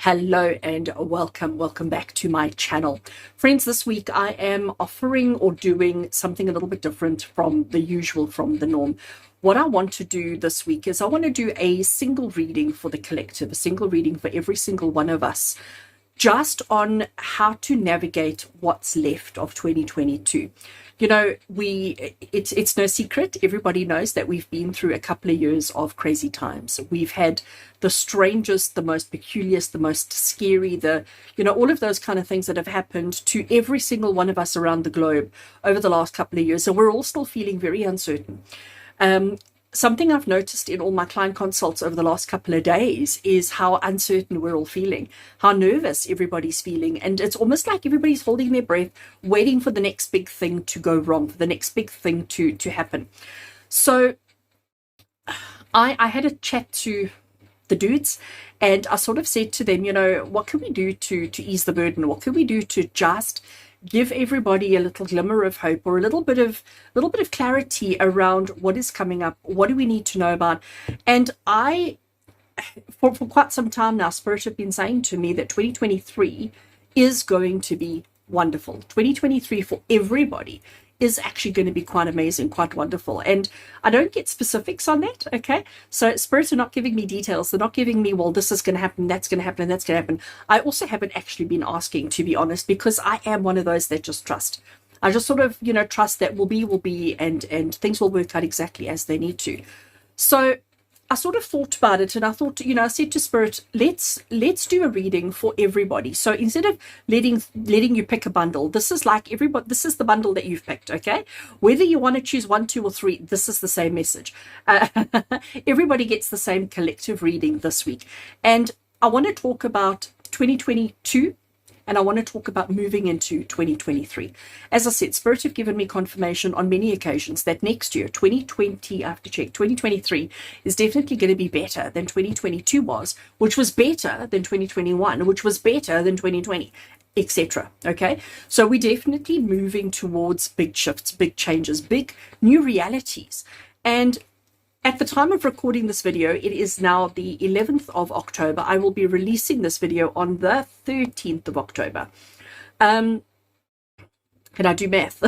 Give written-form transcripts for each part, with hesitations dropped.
Hello and welcome back to my channel. Friends, this week I am offering or doing something a little bit different from the usual, from the norm. What I want to do this week is I want to do a single reading for the collective, a single reading for every single one of us, just on how to navigate what's left of 2022. You know, it's no secret. Everybody knows that we've been through a couple of years of crazy times. We've had the strangest, the most peculiar, the most scary, all of those kind of things that have happened to every single one of us around the globe over the last couple of years. And we're all still feeling very uncertain. Something I've noticed in all my client consults over the last couple of days is how uncertain we're all feeling, how nervous everybody's feeling. And it's almost like everybody's holding their breath, waiting for the next big thing to go wrong, for the next big thing to happen. So I had a chat to the dudes, and I sort of said to them, what can we do to ease the burden? What can we do to just give everybody a little glimmer of hope, or a little bit of clarity around what is coming up? What do we need to know about? And for quite some time now, Spirit have been saying to me that 2023 is going to be wonderful. 2023 for everybody is actually going to be quite amazing, quite wonderful. And I don't get specifics on that, okay? So spirits are not giving me details. They're not giving me, well, this is going to happen, that's going to happen, and that's going to happen. I also haven't actually been asking, to be honest, because I am one of those that just trust. I just sort of, trust that will be, and things will work out exactly as they need to. So I sort of thought about it, and I thought, I said to Spirit, let's do a reading for everybody. So instead of letting you pick a bundle, this is like everybody, this is the bundle that you've picked, okay? Whether you want to choose 1, 2, or 3, this is the same message. Everybody gets the same collective reading this week. And I want to talk about 2022, and I want to talk about moving into 2023. As I said, Spirit have given me confirmation on many occasions that next year, 2020, I have to check, 2023 is definitely going to be better than 2022 was, which was better than 2021, which was better than 2020, etc. Okay, so we're definitely moving towards big shifts, big changes, big new realities. And at the time of recording this video, it is now the 11th of October. I will be releasing this video on the 13th of October. Can I do math?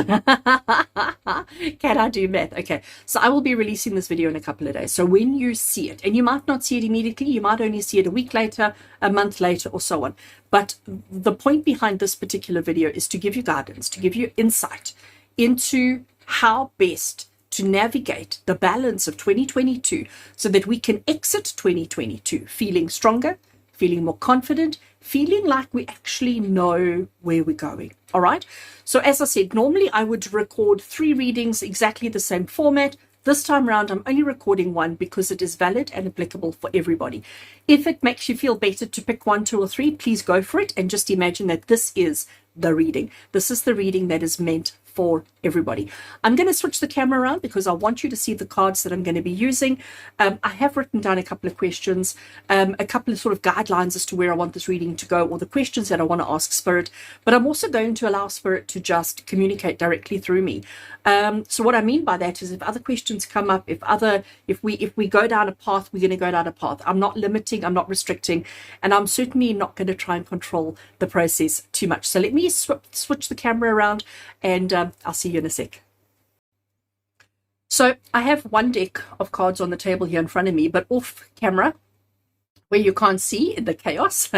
Can I do math? Okay, so I will be releasing this video in a couple of days. So when you see it, and you might not see it immediately, you might only see it a week later, a month later, or so on. But the point behind this particular video is to give you guidance, to give you insight into how best to navigate the balance of 2022 so that we can exit 2022 feeling stronger, feeling more confident, feeling like we actually know where we're going. All right. So as I said, normally I would record 3 readings, exactly the same format. This time around, I'm only recording 1 because it is valid and applicable for everybody. If it makes you feel better to pick 1, 2, or 3, please go for it. And just imagine that this is the reading. This is the reading that is meant for everybody. I'm going to switch the camera around because I want you to see the cards that I'm going to be using. I have written down a couple of questions, a couple of sort of guidelines as to where I want this reading to go, or the questions that I want to ask Spirit, but I'm also going to allow Spirit to just communicate directly through me. So what I mean by that is if other questions come up, if we go down a path, we're going to go down a path. I'm not limiting, I'm not restricting, and I'm certainly not going to try and control the process too much. So let me switch the camera around, and I'll see you in a sec. So I have 1 deck of cards on the table here in front of me, but off camera, where you can't see in the chaos,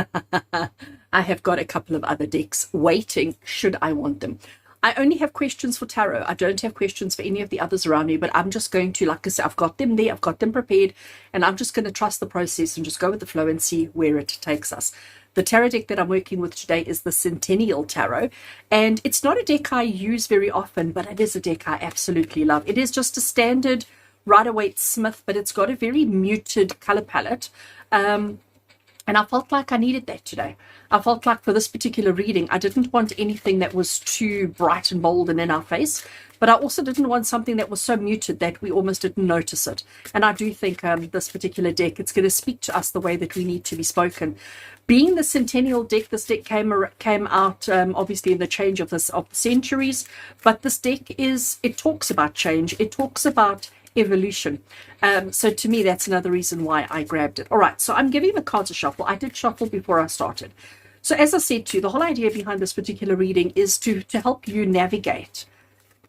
I have got a couple of other decks waiting should I want them. I only have questions for tarot. I don't have questions for any of the others around me, but I'm just going to, like I said, I've got them there, I've got them prepared, and I'm just going to trust the process and just go with the flow and see where it takes us. The tarot deck that I'm working with today is the Centennial Tarot, and it's not a deck I use very often, but it is a deck I absolutely love. It is just a standard Rider-Waite Smith, but it's got a very muted color palette. And I felt like I needed that today. I felt like for this particular reading, I didn't want anything that was too bright and bold and in our face, but I also didn't want something that was so muted that we almost didn't notice it. And I do think this particular deck, it's going to speak to us the way that we need to be spoken. Being the Centennial deck, this deck came out obviously in the change of the centuries, but this deck it talks about change. It talks about evolution. So to me, that's another reason why I grabbed it. All right, so I'm giving the cards a shuffle. I did shuffle before I started. So as I said to you, the whole idea behind this particular reading is to help you navigate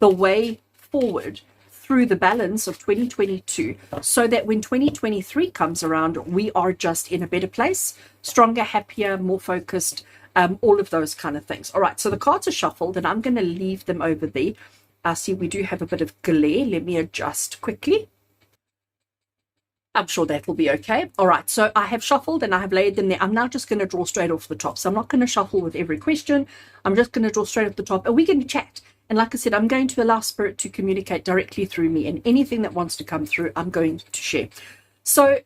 the way forward through the balance of 2022, so that when 2023 comes around, we are just in a better place, stronger, happier, more focused, all of those kind of things. All right, so the cards are shuffled and I'm going to leave them over there. I see we do have a bit of glare. Let me adjust quickly. I'm sure that will be okay. All right, so I have shuffled and I have laid them there. I'm now just going to draw straight off the top. So I'm not going to shuffle with every question. I'm just going to draw straight off the top and we're going to chat. And like I said, I'm going to allow Spirit to communicate directly through me, and anything that wants to come through, I'm going to share. So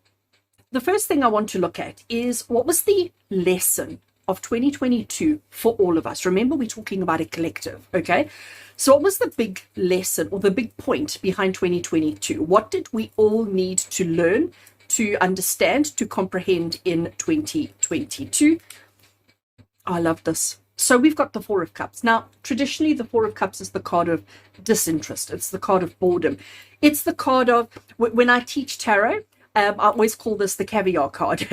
the first thing I want to look at is, what was the lesson of 2022 for all of us? Remember, we're talking about a collective, okay? So what was the big lesson or the big point behind 2022? What did we all need to learn, to understand, to comprehend in 2022? I love this. So we've got the Four of Cups. Now, traditionally, the Four of Cups is the card of disinterest. It's the card of boredom. It's the card of, when I teach tarot, I always call this the caviar card.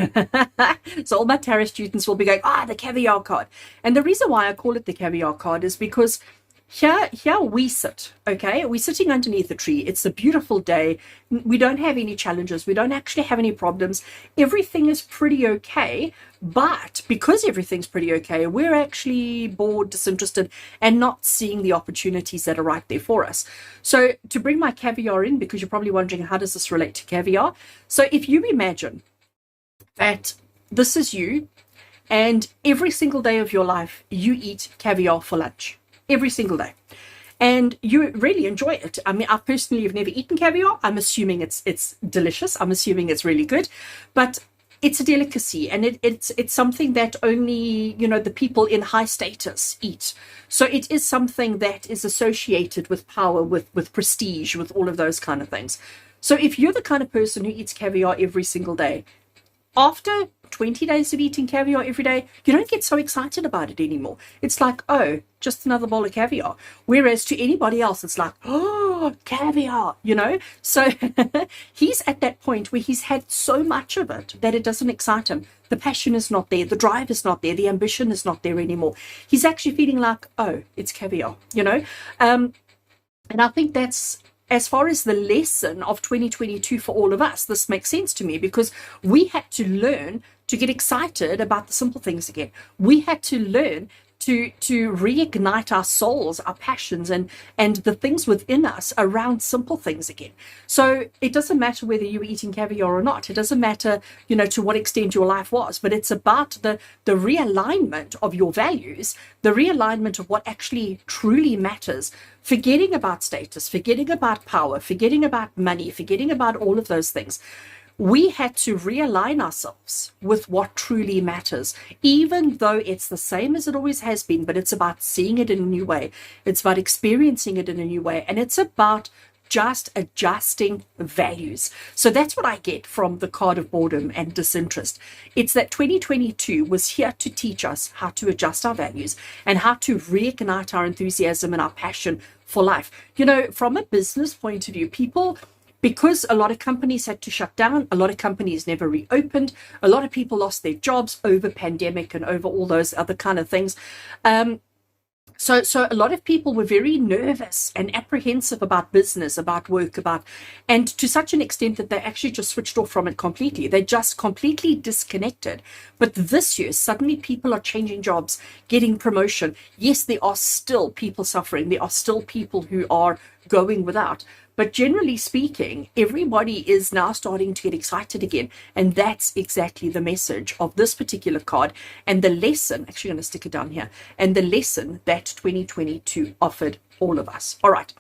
So all my tarot students will be going, the caviar card. And the reason why I call it the caviar card is because here we sit, okay? We're sitting underneath a tree. It's a beautiful day. We don't have any challenges. We don't actually have any problems. Everything is pretty okay. But because everything's pretty okay, we're actually bored, disinterested, and not seeing the opportunities that are right there for us. So to bring my caviar in, because you're probably wondering, how does this relate to caviar? So if you imagine that this is you, and every single day of your life, you eat caviar for lunch. Every single day, and you really enjoy it. I mean, I personally have never eaten caviar. I'm assuming it's delicious. I'm assuming it's really good, but it's a delicacy, and it's something that only, the people in high status eat. So it is something that is associated with power, with prestige, with all of those kind of things. So if you're the kind of person who eats caviar every single day, after 20 days of eating caviar every day, you don't get so excited about it anymore. It's like, just another bowl of caviar. Whereas to anybody else, it's like, caviar, So he's at that point where he's had so much of it that it doesn't excite him. The passion is not there. The drive is not there. The ambition is not there anymore. He's actually feeling like, it's caviar, And I think that's, as far as the lesson of 2022 for all of us, this makes sense to me, because we had to learn to get excited about the simple things again. We had to learn to reignite our souls, our passions, and the things within us around simple things again. So it doesn't matter whether you were eating caviar or not. It doesn't matter, to what extent your life was, but it's about the realignment of your values, the realignment of what actually truly matters, forgetting about status, forgetting about power, forgetting about money, forgetting about all of those things. We had to realign ourselves with what truly matters, even though it's the same as it always has been, but it's about seeing it in a new way. It's about experiencing it in a new way. And it's about just adjusting values. So that's what I get from the card of boredom and disinterest. It's that 2022 was here to teach us how to adjust our values and how to reignite our enthusiasm and our passion for life. From a business point of view, because a lot of companies had to shut down, a lot of companies never reopened, a lot of people lost their jobs over pandemic and over all those other kind of things. So a lot of people were very nervous and apprehensive about business, about work, and to such an extent that they actually just switched off from it completely. They just completely disconnected. But this year, suddenly people are changing jobs, getting promotion. Yes, there are still people suffering. There are still people who are going without. But generally speaking, everybody is now starting to get excited again. And that's exactly the message of this particular card. And the lesson, actually I'm going to stick it down here, and the lesson that 2022 offered all of us. All right.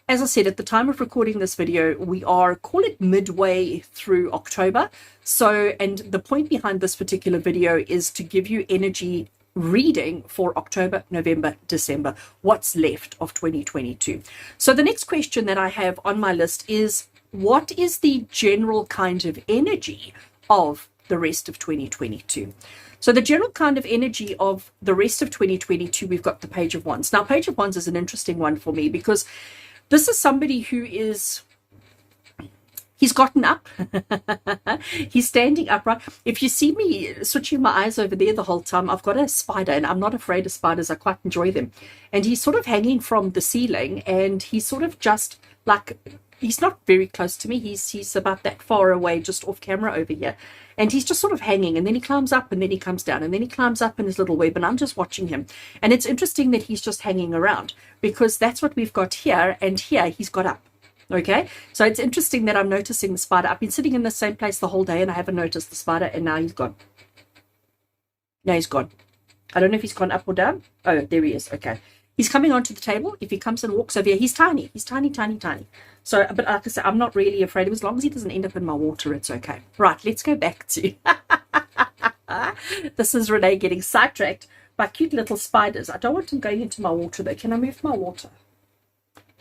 As I said, at the time of recording this video, we are, call it midway through October. So, and the point behind this particular video is to give you energy reading for October, November, December, what's left of 2022. So the next question that I have on my list is, what is the general kind of energy of the rest of 2022? So the general kind of energy of the rest of 2022, we've got the Page of Wands. Now, Page of Wands is an interesting one for me because this is somebody who is He's gotten up. He's standing upright. If you see me switching my eyes over there the whole time, I've got a spider, and I'm not afraid of spiders. I quite enjoy them. And he's sort of hanging from the ceiling, and he's sort of just like, he's not very close to me. He's about that far away, just off camera over here. And he's just sort of hanging, and then he climbs up, and then he comes down, and then he climbs up in his little web, and I'm just watching him. And it's interesting that he's just hanging around, because that's what we've got here, and here he's got up. Okay, so it's interesting that I'm noticing the spider. I've been sitting in the same place the whole day, and I haven't noticed the spider, and now he's gone. Now he's gone. I don't know if he's gone up or down. Oh, there he is. Okay. He's coming onto the table. If he comes and walks over here, he's tiny. He's tiny, tiny, tiny. So, but like I said, I'm not really afraid of him. As long as he doesn't end up in my water, it's okay. Right, let's go back to... This is Rene getting sidetracked by cute little spiders. I don't want him going into my water, though. Can I move my water?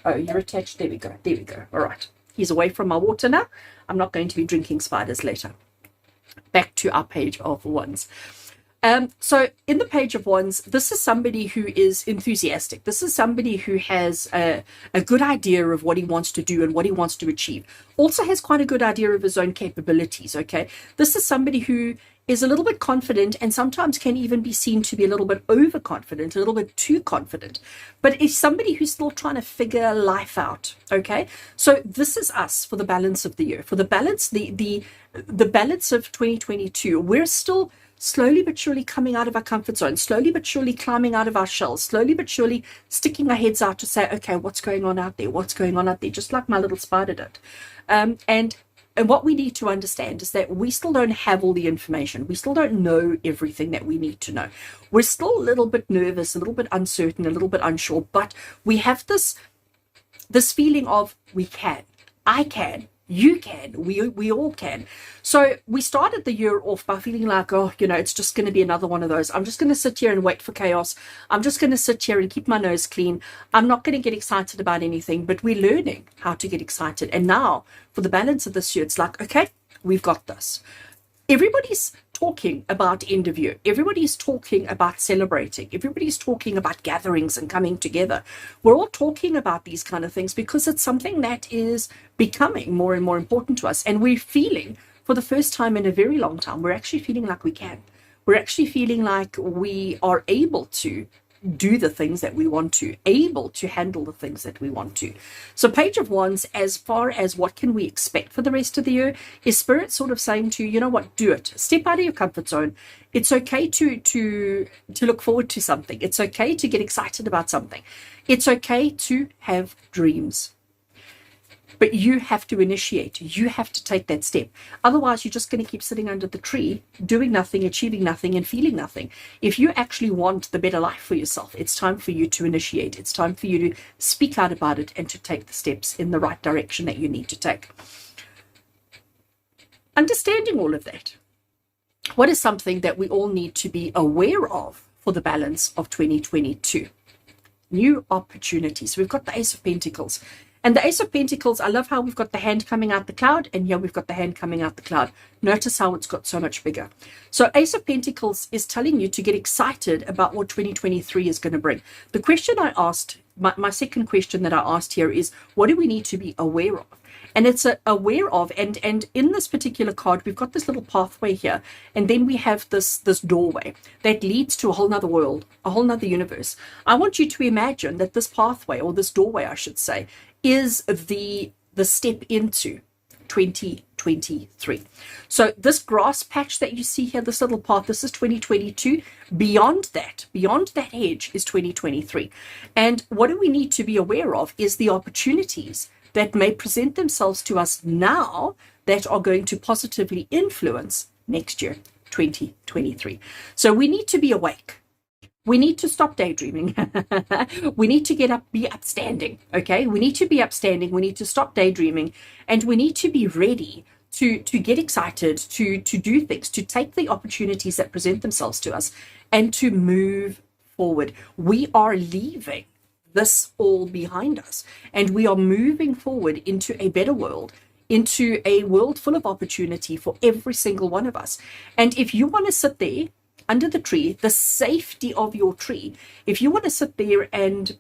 Oh, you're attached. There we go. There we go. All right. He's away from my water now. I'm not going to be drinking spiders later. Back to our page of wands. So in the page of wands, this is somebody who is enthusiastic. This is somebody who has a good idea of what he wants to do and what he wants to achieve. Also has quite a good idea of his own capabilities, okay? This is somebody who is a little bit confident and sometimes can even be seen to be a little bit overconfident, a little bit too confident. But it's somebody who's still trying to figure life out, okay? So this is us for the balance of the year. For the balance, the balance of 2022, we're still slowly but surely coming out of our comfort zone, slowly but surely climbing out of our shells, slowly but surely sticking our heads out to say, okay, what's going on out there? What's going on out there? Just like my little spider did. And what we need to understand is that we still don't have all the information. We still don't know everything that we need to know. We're still a little bit nervous, a little bit uncertain, a little bit unsure, but we have this feeling of we can, I can, you can, we all can. So we started the year off by feeling like, oh, you know, it's just going to be another one of those. I'm just going to sit here and wait for chaos. I'm just going to sit here and keep my nose clean. I'm not going to get excited about anything, but we're learning how to get excited. And now for the balance of this year, it's like, okay, we've got this. Everybody's talking about end of year. Everybody's talking about celebrating. Everybody's talking about gatherings and coming together. We're all talking about these kind of things because it's something that is becoming more and more important to us. And we're feeling, for the first time in a very long time, we're actually feeling like we can. We're actually feeling like we are able to do the things that we want to, able to handle the things that we want to. So Page of Wands, as far as what can we expect for the rest of the year, is Spirit sort of saying to you, you know what, do it. Step out of your comfort zone. It's okay to look forward to something. It's okay to get excited about something. It's okay to have dreams. But you have to initiate. You have to take that step. Otherwise, you're just going to keep sitting under the tree, doing nothing, achieving nothing, and feeling nothing. If you actually want the better life for yourself, it's time for you to initiate. It's time for you to speak out about it and to take the steps in the right direction that you need to take. Understanding all of that, what is something that we all need to be aware of for the balance of 2022? New opportunities. We've got the Ace of Pentacles. And the Ace of Pentacles, I love how we've got the hand coming out the cloud, and here we've got the hand coming out the cloud. Notice how it's got so much bigger. So Ace of Pentacles is telling you to get excited about what 2023 is going to bring. The question I asked, my second question that I asked here is, what do we need to be aware of? And it's aware of, and in this particular card, we've got this little pathway here, and then we have this doorway that leads to a whole nother world, a whole nother universe. I want you to imagine that this pathway, or this doorway, I should say, is the step into 2023. So this grass patch that you see here, this little path, this is 2022. Beyond that edge is 2023. And what do we need to be aware of is the opportunities that may present themselves to us now that are going to positively influence next year, 2023. So we need to be awake. We need to stop daydreaming. We need to get up, be upstanding, okay? We need to be upstanding. We need to stop daydreaming, and we need to be ready to get excited, to do things, to take the opportunities that present themselves to us, and to move forward. We are leaving this all behind us, and we are moving forward into a better world, into a world full of opportunity for every single one of us. And if you want to sit there under the tree, the safety of your tree, if you want to sit there and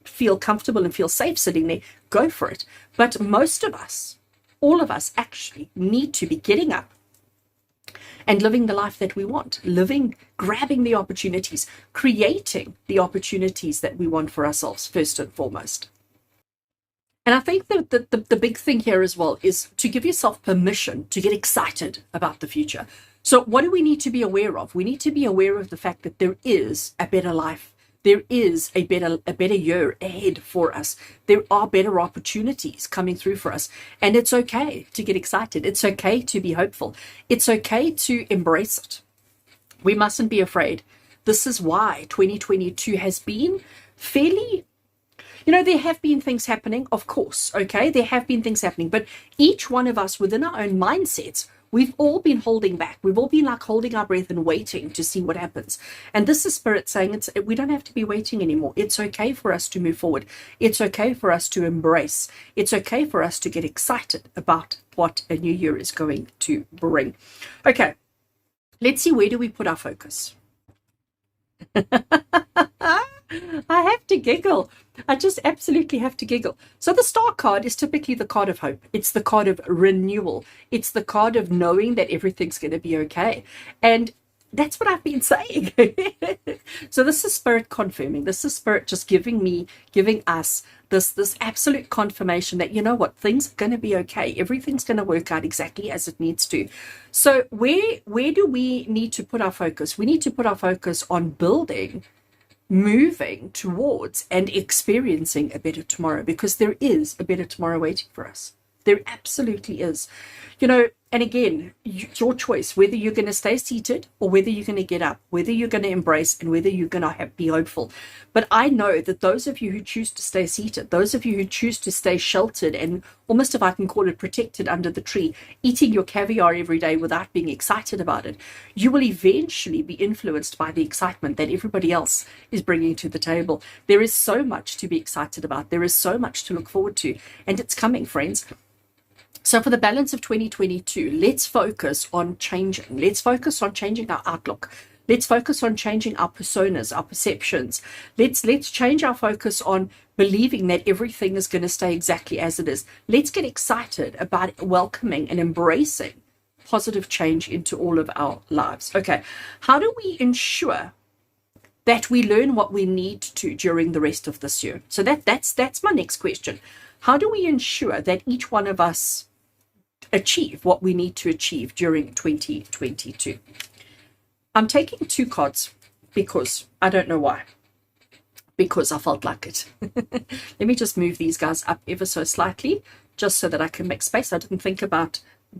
feel comfortable and feel safe sitting there, go for it. But most of us all of us actually need to be getting up and living the life that we want, grabbing the opportunities, creating the opportunities that we want for ourselves, first and foremost. And I think that the big thing here as well is to give yourself permission to get excited about the future. So what do we need to be aware of? We need to be aware of the fact that there is a better life. There is a better year ahead for us. There are better opportunities coming through for us. And it's okay to get excited. It's okay to be hopeful. It's okay to embrace it. We mustn't be afraid. This is why 2022 has been fairly, there have been things happening, of course, okay? There have been things happening, but each one of us within our own mindsets, we've all been holding back. We've all been like holding our breath and waiting to see what happens. And this is Spirit saying we don't have to be waiting anymore. It's okay for us to move forward. It's okay for us to embrace. It's okay for us to get excited about what a new year is going to bring. Okay, let's see, where do we put our focus? I have to giggle. I just absolutely have to giggle. So the star card is typically the card of hope. It's the card of renewal. It's the card of knowing that everything's going to be okay. And that's what I've been saying. So this is Spirit confirming. This is Spirit just giving us this absolute confirmation that, you know what, things are going to be okay. Everything's going to work out exactly as it needs to. So where do we need to put our focus? We need to put our focus on building, moving towards and experiencing a better tomorrow, because there is a better tomorrow waiting for us. There absolutely is. And again, it's your choice whether you're going to stay seated or whether you're going to get up, whether you're going to embrace and whether you're going to be hopeful. But I know that those of you who choose to stay seated, those of you who choose to stay sheltered and almost, if I can call it, protected under the tree, eating your caviar every day without being excited about it, you will eventually be influenced by the excitement that everybody else is bringing to the table. There is so much to be excited about. There is so much to look forward to, and it's coming, friends. So for the balance of 2022, let's focus on changing. Let's focus on changing our outlook. Let's focus on changing our personas, our perceptions. Let's change our focus on believing that everything is going to stay exactly as it is. Let's get excited about welcoming and embracing positive change into all of our lives. Okay, how do we ensure that we learn what we need to during the rest of this year? So that's my next question. How do we ensure that each one of us achieve what we need to achieve during 2022? I'm taking two cards because I don't know why. Because I felt like it. Let me just move these guys up ever so slightly, just so that I can make space. I didn't think about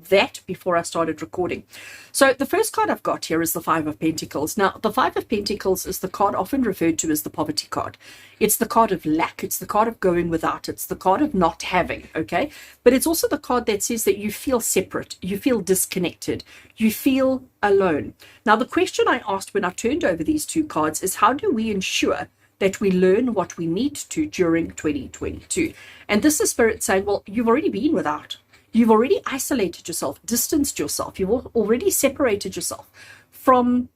that before I started recording. So the first card I've got here is the Five of Pentacles. Now, the Five of Pentacles is the card often referred to as the poverty card. It's the card of lack. It's the card of going without. It's the card of not having, okay? But it's also the card that says that you feel separate. You feel disconnected. You feel alone. Now, the question I asked when I turned over these two cards is, how do we ensure that we learn what we need to during 2022? And this is Spirit saying, well, you've already been without. You've already isolated yourself, distanced yourself. You've already separated yourself from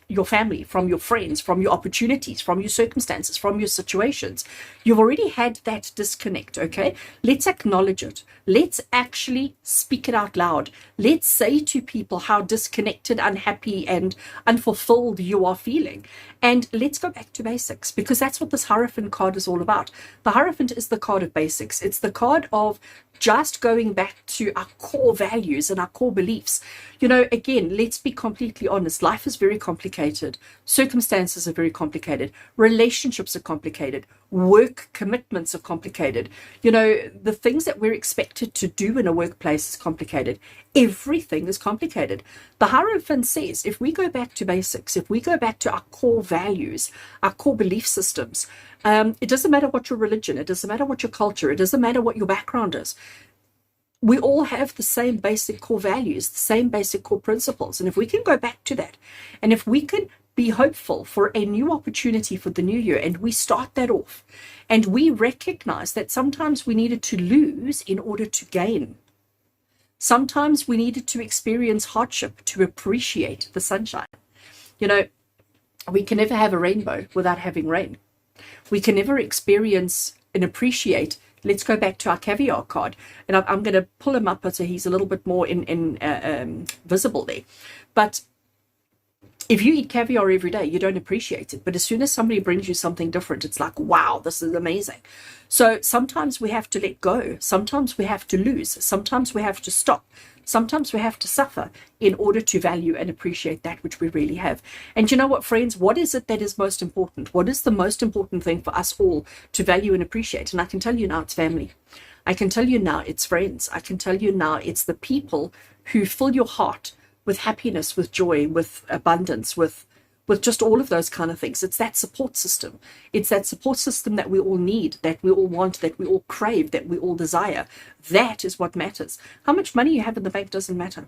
your family, from your friends, from your opportunities, from your circumstances, from your situations. You've already had that disconnect, okay? Let's acknowledge it. Let's actually speak it out loud. Let's say to people how disconnected, unhappy, and unfulfilled you are feeling. And let's go back to basics, because that's what this Hierophant card is all about. The Hierophant is the card of basics. It's the card of just going back to our core values and our core beliefs. Again, let's be completely honest. Life is very complicated. Circumstances are very complicated. Relationships are complicated. Work commitments are complicated. The things that we're expected to do in a workplace is complicated. Everything is complicated. The Hierophant says, if we go back to basics, if we go back to our core values, our core belief systems, it doesn't matter what your religion, it doesn't matter what your culture, it doesn't matter what your background is. We all have the same basic core values, the same basic core principles. And if we can go back to that, and if we can be hopeful for a new opportunity for the new year, and we start that off, and we recognize that sometimes we needed to lose in order to gain. Sometimes we needed to experience hardship to appreciate the sunshine. We can never have a rainbow without having rain. We can never experience and appreciate let's go back to our caviar card. And I'm going to pull him up so he's a little bit more visible there. But if you eat caviar every day, you don't appreciate it. But as soon as somebody brings you something different, it's like, wow, this is amazing. So sometimes we have to let go. Sometimes we have to lose. Sometimes we have to stop. Sometimes we have to suffer in order to value and appreciate that which we really have. And you know what, friends? What is it that is most important? What is the most important thing for us all to value and appreciate? And I can tell you now, it's family. I can tell you now, it's friends. I can tell you now, it's the people who fill your heart with happiness, with joy, with abundance, with just all of those kind of things. It's that support system. It's that support system that we all need, that we all want, that we all crave, that we all desire. That is what matters. How much money you have in the bank doesn't matter.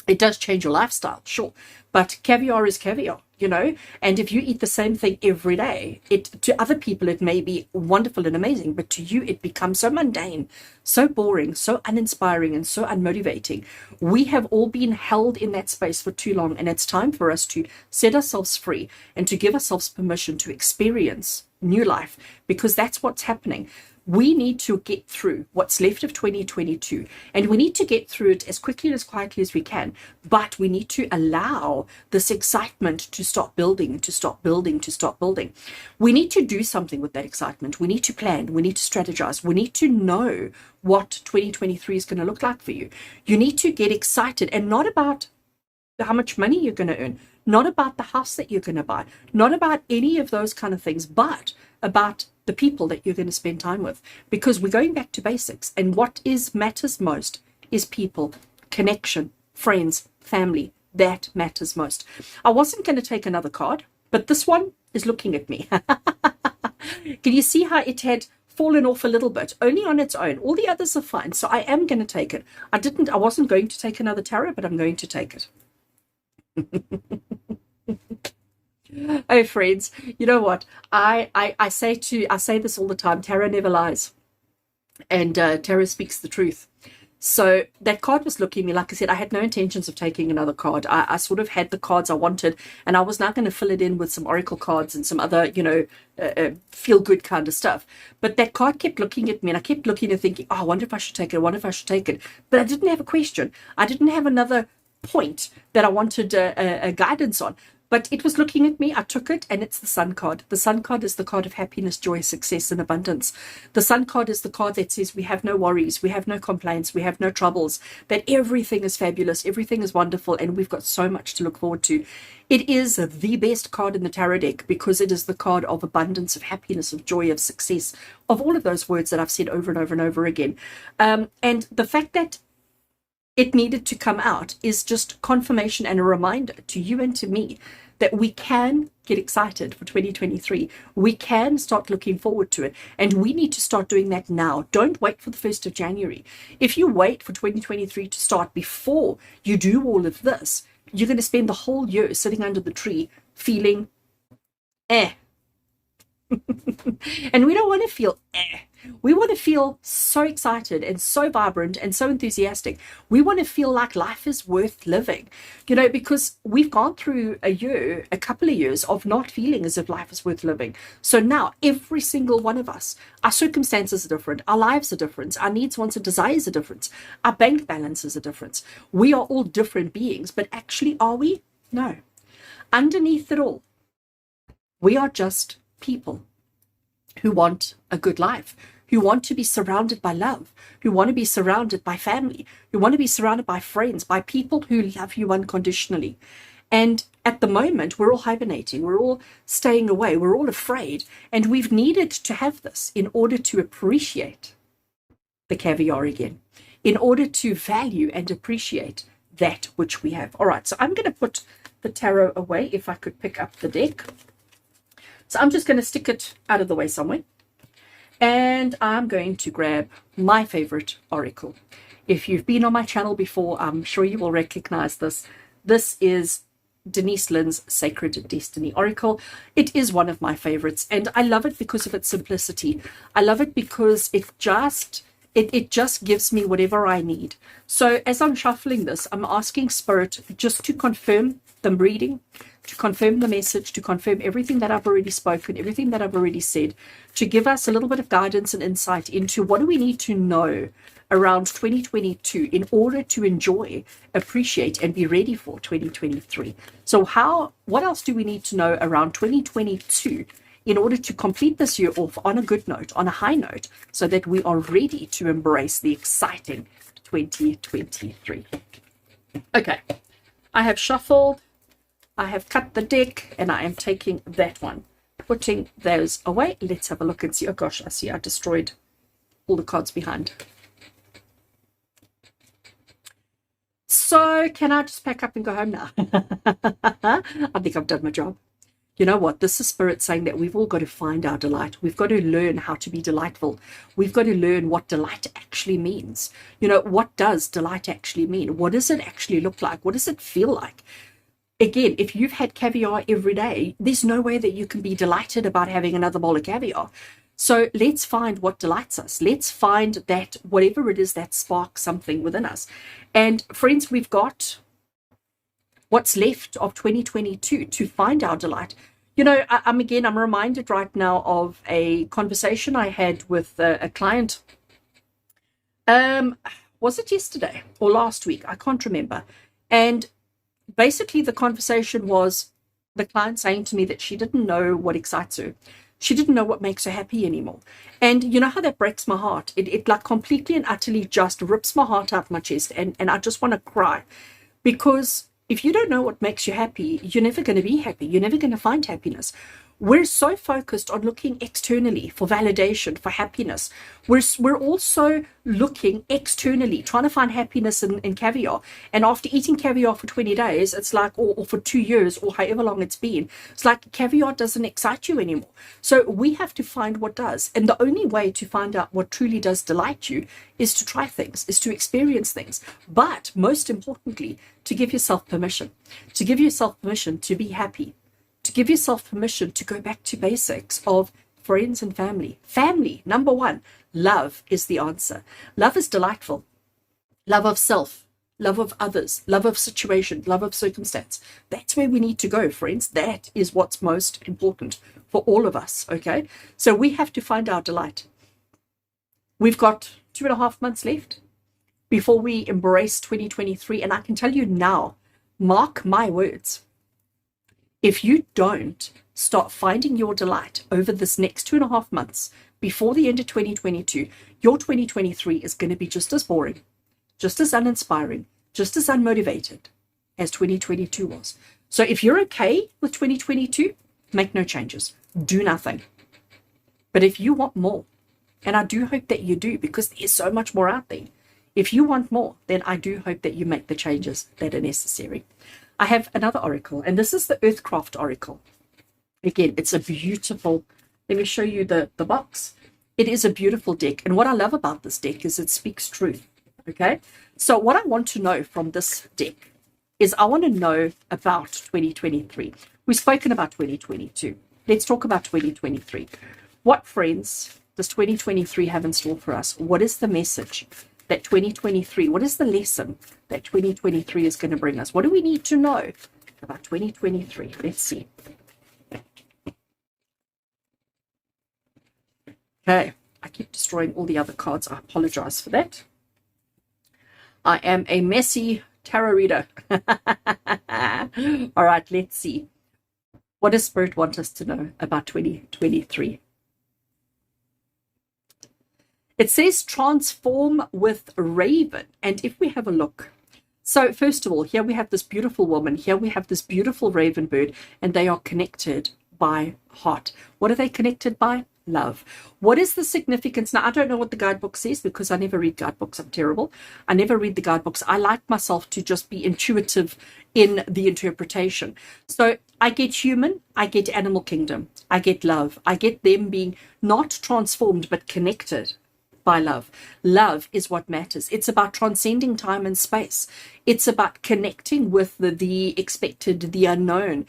It does change your lifestyle, sure, but caviar is caviar, you know, and if you eat the same thing every day, to other people it may be wonderful and amazing, but to you it becomes so mundane, so boring, so uninspiring, and so unmotivating. We have all been held in that space for too long, and it's time for us to set ourselves free and to give ourselves permission to experience new life, because that's what's happening. We need to get through what's left of 2022, and we need to get through it as quickly and as quietly as we can, but we need to allow this excitement to start building, to start building, to start building. We need to do something with that excitement. We need to plan. We need to strategize. We need to know what 2023 is going to look like for you. You need to get excited, and not about how much money you're going to earn, not about the house that you're going to buy, not about any of those kind of things, but about the people that you're going to spend time with, because we're going back to basics, and what matters most is people, connection, friends, family. That matters most. I wasn't going to take another card, but this one is looking at me. Can you see how it had fallen off a little bit, only on its own? All the others are fine, so I am going to take it. I wasn't going to take another tarot, but I'm going to take it. Oh, friends, you know what? I say this all the time. Tarot never lies, and tarot speaks the truth. So that card was looking at me. Like I said, I had no intentions of taking another card. I sort of had the cards I wanted, and I was now going to fill it in with some oracle cards and some other, feel good kind of stuff. But that card kept looking at me, and I kept looking and thinking, oh, I wonder if I should take it. I wonder if I should take it. But I didn't have a question. I didn't have another point that I wanted a guidance on. But it was looking at me. I took it, and it's the Sun card. The Sun card is the card of happiness, joy, success, and abundance. The Sun card is the card that says we have no worries, we have no complaints, we have no troubles, that everything is fabulous, everything is wonderful, and we've got so much to look forward to. It is the best card in the tarot deck because it is the card of abundance, of happiness, of joy, of success, of all of those words that I've said over and over and over again. And the fact that it needed to come out is just confirmation and a reminder to you and to me that we can get excited for 2023. We can start looking forward to it, and we need to start doing that now. Don't wait for the 1st of January. If you wait for 2023 to start before you do all of this, you're going to spend the whole year sitting under the tree feeling and we don't want to feel We want to feel so excited and so vibrant and so enthusiastic. We want to feel like life is worth living, because we've gone through a couple of years of not feeling as if life is worth living. So now every single one of us, our circumstances are different, our lives are different, our needs, wants, and desires are different, our bank balances are different. We are all different beings, but actually, are we? No. Underneath it all, we are just people who want a good life, who want to be surrounded by love, who want to be surrounded by family, who want to be surrounded by friends, by people who love you unconditionally. And at the moment, we're all hibernating, we're all staying away, we're all afraid, and we've needed to have this in order to appreciate the caviar again, in order to value and appreciate that which we have. All right, so I'm going to put the tarot away, if I could pick up the deck. So I'm just going to stick it out of the way somewhere. And I'm going to grab my favorite oracle. If you've been on my channel before, I'm sure you will recognize this. This is Denise Linn's Sacred Destiny Oracle. It is one of my favorites, and I love it because of its simplicity. I love it because it just gives me whatever I need. So as I'm shuffling this, I'm asking Spirit just to confirm the reading, to confirm the message, to confirm everything that I've already spoken, everything that I've already said, to give us a little bit of guidance and insight into what do we need to know around 2022 in order to enjoy, appreciate, and be ready for 2023. So what else do we need to know around 2022 in order to complete this year off on a good note, on a high note, so that we are ready to embrace the exciting 2023. Okay, I have shuffled, I have cut the deck, and I am taking that one, putting those away. Let's have a look and see. Oh gosh, I see I destroyed all the cards behind. So can I just pack up and go home now? I think I've done my job. You know what? This is Spirit saying that we've all got to find our delight. We've got to learn how to be delightful. We've got to learn what delight actually means. You know, what does delight actually mean? What does it actually look like? What does it feel like? Again, if you've had caviar every day, there's no way that you can be delighted about having another bowl of caviar. So let's find what delights us. Let's find that whatever it is that sparks something within us. And friends, we've got what's left of 2022 to find our delight. You know, I'm reminded right now of a conversation I had with a client. Was it yesterday or last week? I can't remember. And basically the conversation was the client saying to me that she didn't know what excites her. She didn't know what makes her happy anymore. And you know how that breaks my heart? It like completely and utterly just rips my heart out my chest. And I just want to cry. Because if you don't know what makes you happy, you're never going to be happy. You're never going to find happiness. We're so focused on looking externally for validation, for happiness. We're also looking externally, trying to find happiness in caviar. And after eating caviar for 20 days, it's like, or for 2 years, or however long it's been, it's like caviar doesn't excite you anymore. So we have to find what does. And the only way to find out what truly does delight you is to try things, is to experience things. But most importantly, to give yourself permission, to be happy. To give yourself permission to go back to basics of friends and family. Family, number one. Love is the answer. Love is delightful. Love of self, love of others, love of situation, love of circumstance. That's where we need to go, friends. That is what's most important for all of us, okay? So we have to find our delight. We've got 2.5 months left before we embrace 2023. And I can tell you now, mark my words, if you don't start finding your delight over this next 2.5 months before the end of 2022, your 2023 is going to be just as boring, just as uninspiring, just as unmotivated as 2022 was. So if you're okay with 2022, make no changes, do nothing. But if you want more, and I do hope that you do, because there's so much more out there, if you want more, then I do hope that you make the changes that are necessary. I have another oracle, and this is the Earthcraft oracle. Again, it's a beautiful, let me show you the box. It is a beautiful deck, and what I love about this deck is it speaks truth, okay? So what I want to know from this deck is I want to know about 2023. We've spoken about 2022. Let's talk about 2023. What, friends, does 2023 have in store for us? What is the message that 2023, what is the lesson that 2023 is going to bring us? What do we need to know about 2023? Let's see. Okay, I keep destroying all the other cards. I apologize for that. I am a messy tarot reader. All right, let's see. What does Spirit want us to know about 2023? It says transform with Raven. And if we have a look, so first of all, here we have this beautiful woman. Here we have this beautiful raven bird, and they are connected by heart. What are they connected by? Love. What is the significance? Now, I don't know what the guidebook says because I never read guidebooks. I'm terrible. I never read the guidebooks. I like myself to just be intuitive in the interpretation. So I get human, I get animal kingdom, I get love, I get them being not transformed but connected by love. Love is what matters. It's about transcending time and space. It's about connecting with the expected, the unknown.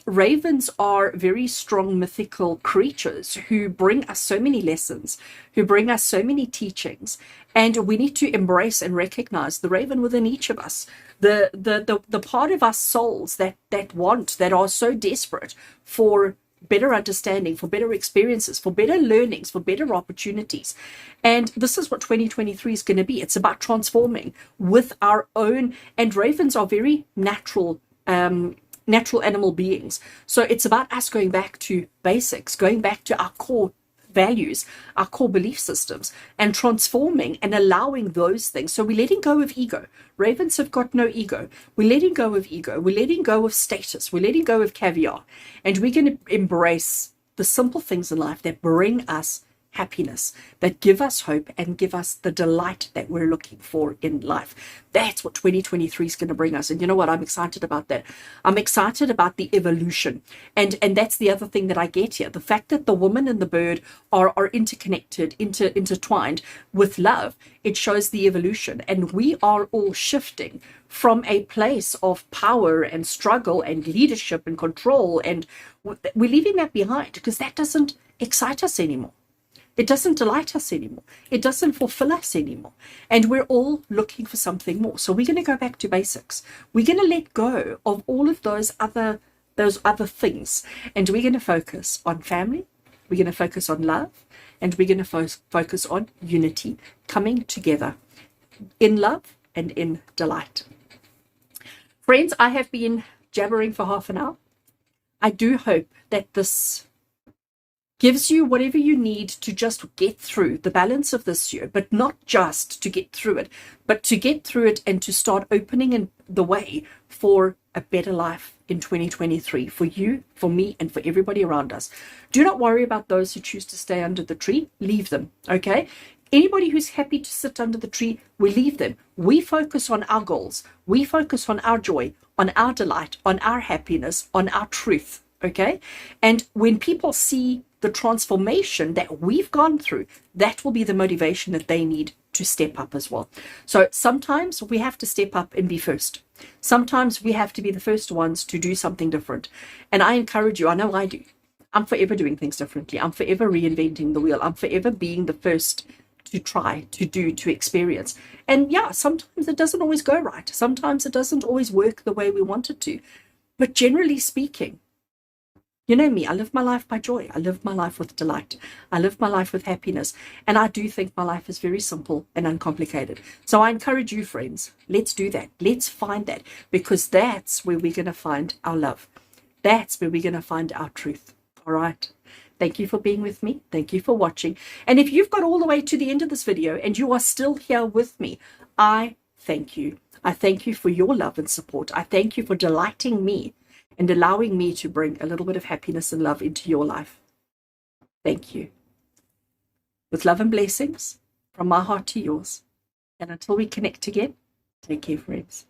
Ravens are very strong mythical creatures who bring us so many lessons, who bring us so many teachings, and we need to embrace and recognize the raven within each of us, the part of our souls that are so desperate for better understanding, for better experiences, for better learnings, for better opportunities. And this is what 2023 is going to be. It's about transforming with our own, and ravens are very natural animal beings. So it's about us going back to basics, going back to our core values, our core belief systems, and transforming and allowing those things. So we're letting go of ego. Ravens have got no ego. We're letting go of ego. We're letting go of status. We're letting go of caviar. And we're going to embrace the simple things in life that bring us happiness, that give us hope and give us the delight that we're looking for in life. That's what 2023 is going to bring us. And you know what? I'm excited about that. I'm excited about the evolution. And that's the other thing that I get here. The fact that the woman and the bird are interconnected, intertwined with love, it shows the evolution. And we are all shifting from a place of power and struggle and leadership and control. And we're leaving that behind because that doesn't excite us anymore. It doesn't delight us anymore. It doesn't fulfill us anymore. And we're all looking for something more. So we're going to go back to basics. We're going to let go of all of those other things. And we're going to focus on family. We're going to focus on love. And we're going to focus on unity, coming together in love and in delight. Friends, I have been jabbering for half an hour. I do hope that this gives you whatever you need to just get through the balance of this year, but not just to get through it, but to get through it and to start opening in the way for a better life in 2023 for you, for me, and for everybody around us. Do not worry about those who choose to stay under the tree. Leave them, okay? Anybody who's happy to sit under the tree, we leave them. We focus on our goals. We focus on our joy, on our delight, on our happiness, on our truth, okay? And when people see the transformation that we've gone through, that will be the motivation that they need to step up as well. So sometimes we have to step up and be first. Sometimes we have to be the first ones to do something different. And I encourage you, I know I do. I'm forever doing things differently. I'm forever reinventing the wheel. I'm forever being the first to try, to do, to experience. And yeah, sometimes it doesn't always go right. Sometimes it doesn't always work the way we want it to. But generally speaking, you know me, I live my life by joy. I live my life with delight. I live my life with happiness. And I do think my life is very simple and uncomplicated. So I encourage you, friends, let's do that. Let's find that, because that's where we're going to find our love. That's where we're going to find our truth. All right. Thank you for being with me. Thank you for watching. And if you've got all the way to the end of this video and you are still here with me, I thank you. I thank you for your love and support. I thank you for delighting me and allowing me to bring a little bit of happiness and love into your life. Thank you. With love and blessings from my heart to yours. And until we connect again, take care, friends.